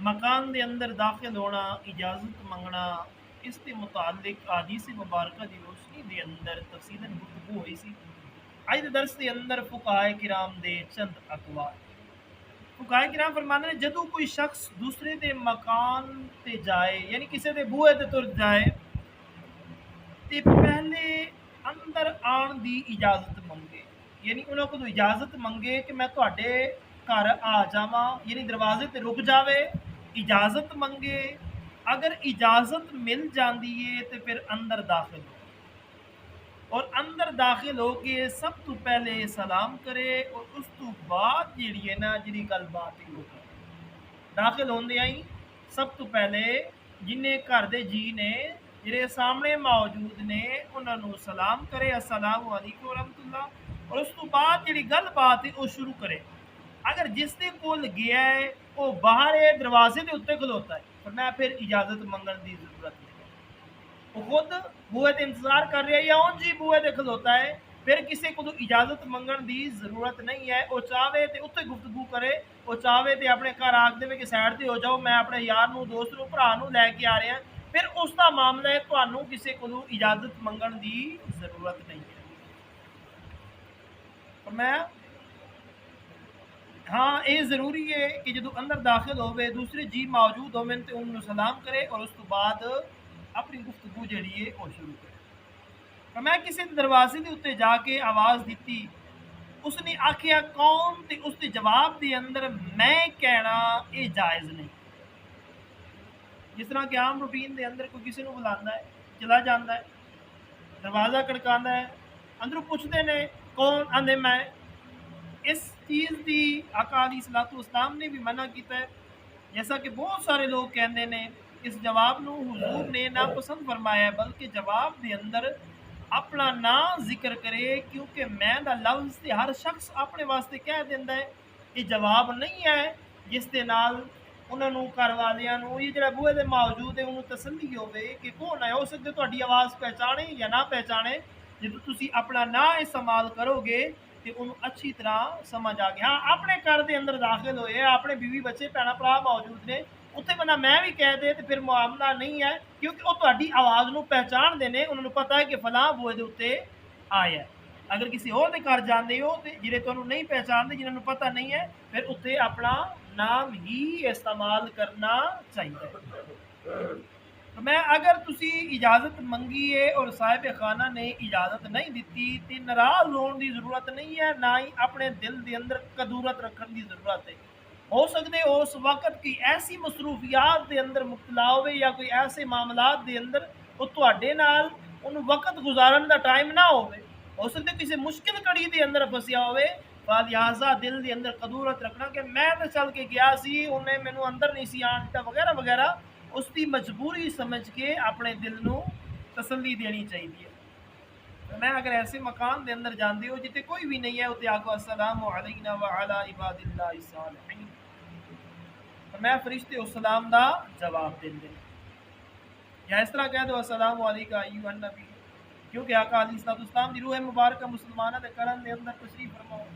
मकान दे अंदर दाखिल होना, इजाज़त मंगना, इस दे मुतालिक हदीस मुबारका दी रोशनी दे अंदर तफसीलन गुफ्तगू होई सी। अज दे दरस दे अंदर फुकाए किराम दे चंद अकवाल। फुकाए किराम फरमाते ने जदों कोई शख्स दूसरे दे मकान ते जाए, यानी किसी दे बूहे ते तुर जाए, ते पहले अंदर आन दी इजाज़त मंगे, यानी उन्हों को इजाज़त मंगे कि मैं तुहाडे घर आ जावां, यानी दरवाजे ते रुक जावे, इजाज़त मंगे। अगर इजाज़त मिल जाती है तो फिर अंदर दाखिल हो, और अंदर दाखिल हो के सब तो पहले सलाम करे और उस तो बाद जिहड़ी है ना जिहड़ी गलबात है वो करे। दाखिल होंदे ही सब तो पहले जिन्हें घर दे जी ने जिहड़े सामने मौजूद ने उन्होंने सलाम करे, अस्सलाम वालेकुम रहमतुल्लाह, और उस तो बाद जिहड़ी गलबात है वो शुरू करे। अगर जिस दे कोल गया है वो बाहर है दरवाजे के उत्ते खलोता है, फरमाया फिर इजाजत मंगण की जरूरत नहीं। वो खुद बूहे ते इंतजार कर रहा है या उंज ही बूहे ते खलोता है, फिर किसी को इजाजत मंगण की जरूरत नहीं है। वो चाहे तो उत्ते गुफ्तगू करे, वो चाहे तो अपने घर आख दे कि साइड से हो जाओ, मैं अपने यार नूं दोस्त नूं भरा नूं लैके आ रहा, फिर उसका मामला है, तुहानूं किसी को इजाजत मंगण की जरूरत नहीं है। और मैं हाँ ये जरूरी है कि जो अंदर दाखिल होवे दूसरे जी मौजूद होवे तो उन्होंने सलाम करे और उस तो बाद अपनी गुफ्तगू जड़ी है वो शुरू करे। तो मैं किसी दरवाजे के उत्ते जाके आवाज़ दी, उसने आखिया कौन, ते उसके जवाब के अंदर मैं कहना ये जायज़ नहीं। जिस तरह कि आम रूटीन के अंदर कोई किसी को बुलाता है, चला जाता है, दरवाज़ा खड़काता है, अंदरों पूछते ने कौन, आंदे मैं। इस चीज़ की आका अलैहिस्सलातु वस्सलाम ने भी मना किया है, जैसा कि बहुत सारे लोग कहते हैं। इस जवाब नूं हुजूर ने नापसंद फरमाया है, बल्कि जवाब के अंदर अपना ना जिक्र करे, क्योंकि मैं दा लफ्ज़ ते हर शख्स अपने वास्ते कह देंदा है। ये जवाब नहीं है जिस दे नाल उन्होंने घर वालियां नूं ये जिहड़ा बूहे दे मौजूद है उन्होंने तसल्ली होवे कि कौन है, हो सकदा तुहाडी आवाज़ पहचाने या ना पहचाने। जो तुसी अपना ना इस्तेमाल करोगे तो उन्होंने अच्छी तरह समझ आ गया। हाँ अपने घर के अंदर दाखिल होए, अपने बीवी बच्चे भैन भरा मौजूद ने, उत्थे बंदा मैं भी कह दे तो फिर मामला नहीं है, क्योंकि वो तुहाडी आवाज़ नूं पहचानदे ने, उन्होंने पता है कि फलां बूहे दे उत्ते आया है। अगर किसी होर दे घर जाते हो तो जिहड़े तुहानूं नहीं पहचानते, जिन्होंने पता नहीं है, फिर उत्थे अपना नाम ही इस्तेमाल करना चाहिए। तो मैं अगर तुसी इजाज़त मंगी है और साहिब खाना ने इजाज़त नहीं दी तो नाराज़ होने की जरूरत नहीं है, ना ही अपने दिल के अंदर कदूरत रखने की जरूरत है। हो सकते उस वक्त की ऐसी मसरूफियात के अंदर मुबतला होवे या कोई ऐसे मामलात के अंदर वो तुहाडे नाल उन वक्त गुजारन का टाइम ना हो सकते किसी मुश्किल कड़ी के अंदर फसिया होवे। लिहाजा दिल के अंदर कदूरत रखना कि मैं तो चल के गया सी, उन्हें मैनू अंदर नहीं सी आन दिता वगैरह वगैरह, उसकी मजबूरी समझ के अपने दिल को तसल्ली देनी चाहिए। तो मैं अगर ऐसे मकान के अंदर जाते हो जिते कोई भी नहीं है, उत्ते आखो अस्सलामु अलैना व अला इबादिल्लाहि सालिहीन, तो मैं फरिश्ते उस सलाम का जवाब देंगे, या इस तरह कह दो अस्सलामु अलैका अय्युहन नबी, क्योंकि आका अलैहिस्सलातु वस्सलाम दी रूह मुबारक मुसलमानों के करम के अंदर तशरीफ फरमाओ।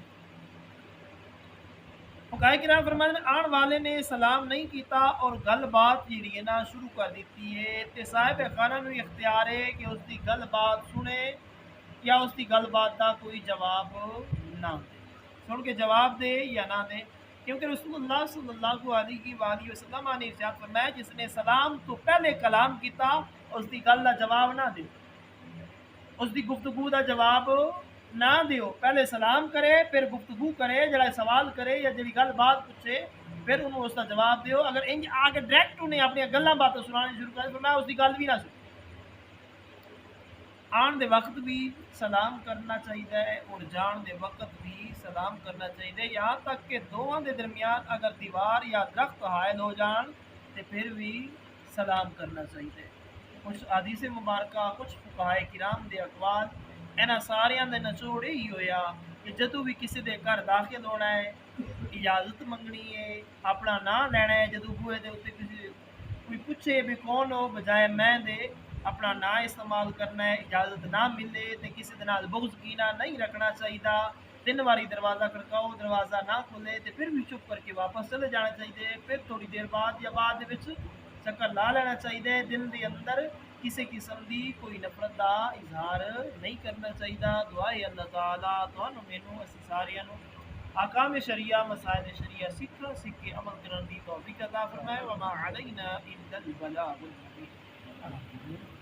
फकाहे किराम फरमाते हैं आने वाले ने सलाम नहीं किया और गलबात जी है ना शुरू कर दी है, तो साहिब खाना को इख्तियार है कि उसकी गलबात सुने या उसकी गलबात का कोई जवाब ना दे, सुन के जवाब दे या ना दे। क्योंकि रसूलुल्लाह सल्लल्लाहु अलैहि वसल्लम ने इरशाद फरमाया जिसने सलाम तो पहले कलाम किया उसकी गल का जवाब ना दे, उसकी गुफ्तगू का जवाब ना दियो, पहले सलाम करे फिर गुफ्तगू करे, जरा सवाल करे या जी गल बात पूछे फिर उन्होंने उसका जवाब दियो। अगर इंज आके डायरैक्ट उन्हें अपन गल्लां बातें सुनानी शुरू कर तो मैं उसकी गल भी ना सुन। आन दे वक्त भी सलाम करना चाहिए और जान दे वक्त भी सलाम करना चाहिए, यहाँ तक कि दोवां दे दरमियान अगर दीवार या दरख्त हायल हो जान तो फिर भी सलाम करना चाहिए। कुछ हदीस मुबारक कुछ फुकाहे किराम दे अकवाल, इन्हां सारियां दे नचोड़ यही होया कि जदों भी किसी दे घर दाखिल होना है, इजाज़त मंगनी है, अपना नाम लेना है, जदों बूहे दे उत्ते किसी कोई पूछे भी कौन हो बजाय मैं दे अपना ना इस्तेमाल करना है, इजाज़त ना मिले तो किसी के नाल बुग़्ज़ कीना नहीं रखना चाहिए। 3 ਵਾਰੀ ਦਰਵਾਜ਼ਾ ਖੜਕਾਓ, ਦਰਵਾਜ਼ਾ ਨਾ ਖੁੱਲੇ ਤੇ ਫਿਰ ਵੀ ਚੁੱਪ ਕਰਕੇ ਵਾਪਸ ਚਲੇ ਜਾਣਾ ਚਾਹੀਦਾ ਹੈ। ਫਿਰ ਥੋੜੀ ਦੇਰ ਬਾਅਦ ਜਾਂ ਬਾਅਦ ਦੇ ਵਿੱਚ ਚੱਕਰ ਲਾ ਲੈਣਾ ਚਾਹੀਦਾ ਹੈ। ਦਿਲ ਦੇ ਅੰਦਰ ਕਿਸੇ ਕਿਸਮ ਦੀ ਕੋਈ ਨਫ਼ਰਤ ਦਾ ਇਜ਼ਹਾਰ ਨਹੀਂ ਕਰਨਾ ਚਾਹੀਦਾ। ਦੁਆ ਹੈ ਅੱਲਾਹ ਤਾਲਾ ਤੁਹਾਨੂੰ ਮੈਨੂੰ ਅਸੀਂ ਸਾਰਿਆਂ ਨੂੰ احکام شریعہ مسائل شریعہ سیکھ کے عمل کرنے کی توفیق عطا فرمائے۔ وما علینا الا البلاغ المبین۔